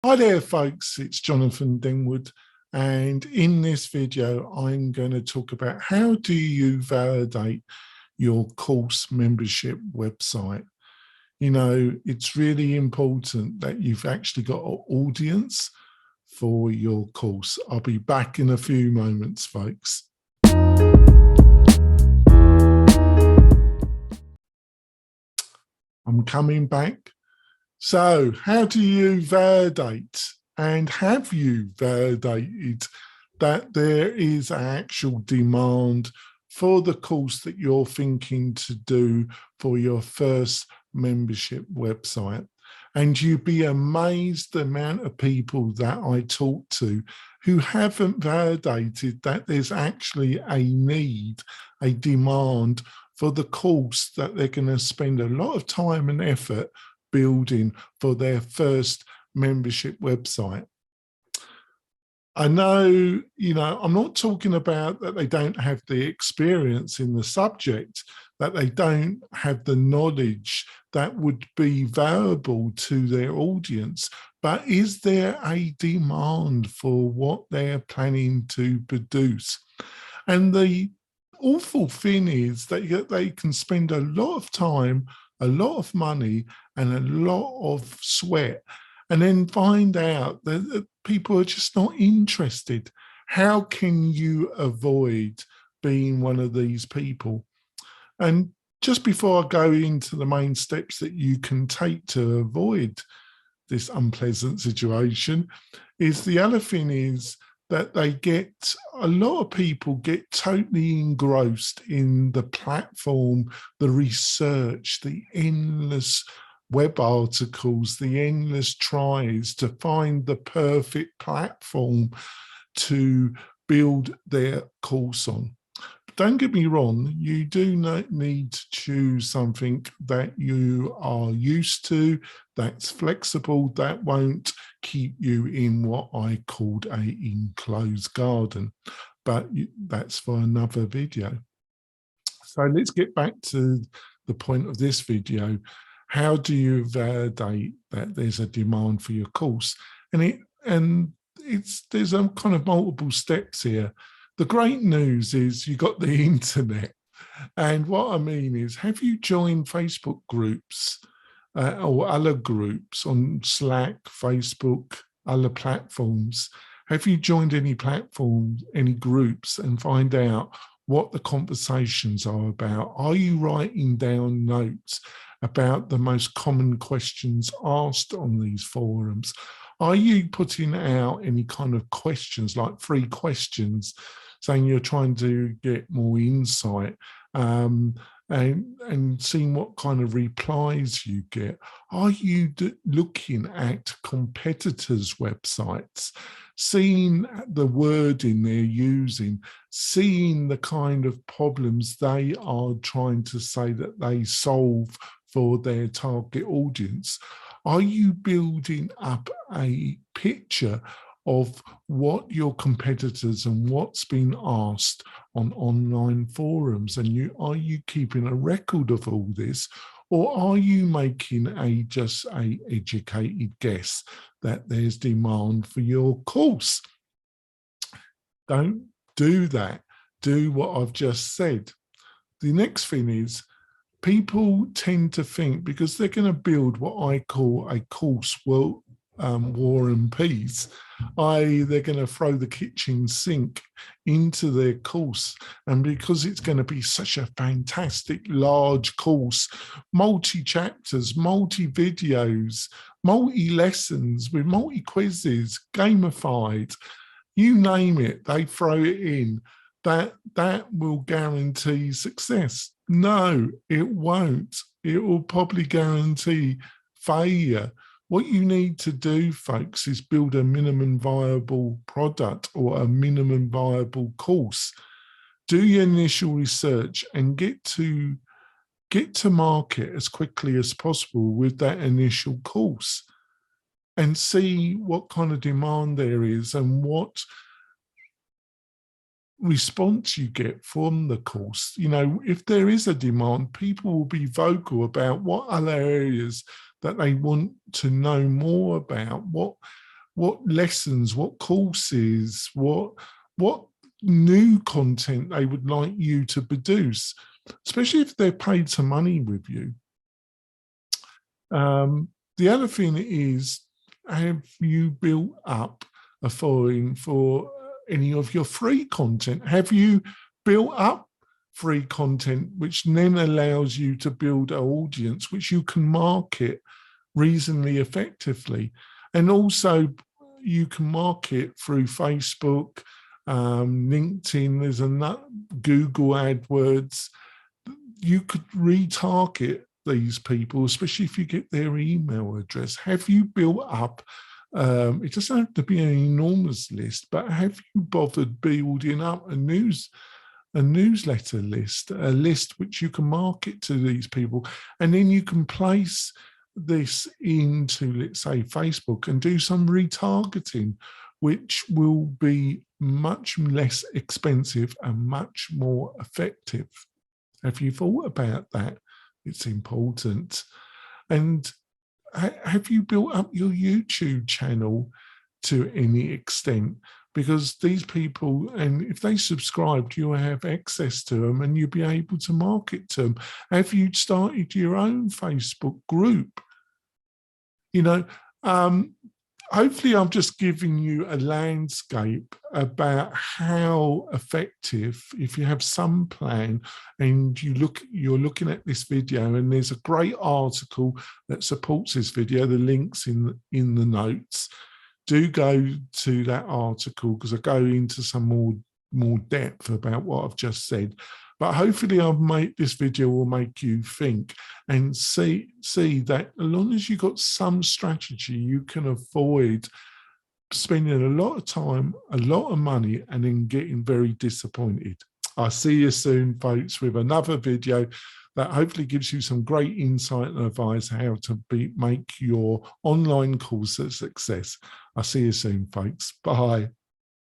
Hi there, folks. It's Jonathan Denwood, and in this video, I'm going to talk about how do you validate your course membership website. You know, it's really important that you've actually got an audience for your course. I'll be back in a few moments, folks. I'm coming back. So how do you validate, and have you validated that there is actual demand for the course that you're thinking to do for your first membership website? And you'd be amazed the amount of people that I talk to who haven't validated that there's actually a need, a demand for the course that they're going to spend a lot of time and effort building for their first membership website. I know, I'm not talking about that they don't have the experience in the subject, that they don't have the knowledge that would be valuable to their audience, but is there a demand for what they're planning to produce? And the awful thing is that they can spend a lot of time, a lot of money, and a lot of sweat, and then find out that people are just not interested. How can you avoid being one of these people? And just before I go into the main steps that you can take to avoid this unpleasant situation, is the other thing is that a lot of people get totally engrossed in the platform, the research, the endless web articles, the endless tries to find the perfect platform to build their course on. Don't get me wrong, you do not need to choose something that you are used to, that's flexible, that won't keep you in what I called a enclosed garden. But that's for another video. So let's get back to the point of this video. How do you validate that there's a demand for your course? There's a kind of multiple steps here. The great news is you got the internet. And what I mean is, have you joined Facebook groups or other groups on Slack, Facebook, other platforms? Have you joined any platforms, any groups, and find out what the conversations are about? Are you writing down notes about the most common questions asked on these forums? Are you putting out any kind of questions, like 3 questions, saying you're trying to get more insight, and seeing what kind of replies you get? Are you looking at competitors' websites, seeing the wording they're using, seeing the kind of problems they are trying to say that they solve for their target audience? Are you building up a picture of what your competitors and what's been asked on online forums? And are you keeping a record of all this? Or are you making just a educated guess that there's demand for your course? Don't do that. Do what I've just said. The next thing is, people tend to think, because they're going to build what I call a course war and peace, i.e. they're going to throw the kitchen sink into their course. And because it's going to be such a fantastic large course, multi-chapters, multi-videos, multi-lessons with multi-quizzes, gamified, you name it, they throw it in, that will guarantee success. No, it won't. It will probably guarantee failure. What you need to do, folks, is build a minimum viable product or a minimum viable course. Do your initial research and get to market as quickly as possible with that initial course, and see what kind of demand there is and what response you get from the course. If there is a demand, people will be vocal about what other areas that they want to know more about, what what lessons, what courses, what new content they would like you to produce, especially if they're paid some money with you. The other thing is, have you built up a following for any of your free content? Have you built up free content, which then allows you to build an audience which you can market reasonably effectively? And also you can market through Facebook, LinkedIn, there's a Google AdWords. You could retarget these people, especially if you get their email address. Have you built up, it doesn't have to be an enormous list, but have you bothered building up a newsletter list, a list which you can market to these people? And then you can place this into, let's say, Facebook and do some retargeting, which will be much less expensive and much more effective. Have you thought about that? It's important. And have you built up your YouTube channel to any extent? Because these people, and if they subscribed, you'll have access to them and you'll be able to market to them. Have you started your own Facebook group? You know, hopefully I'm just giving you a landscape about how effective, if you have some plan and you're looking at this video, and there's a great article that supports this video, the link's in the notes. Do go to that article because I go into some more depth about what I've just said. But hopefully this video will make you think and see that as long as you've got some strategy, you can avoid spending a lot of time, a lot of money, and then getting very disappointed. I'll see you soon, folks, with another video that hopefully gives you some great insight and advice how to make your online course a success. I'll see you soon, folks. Bye.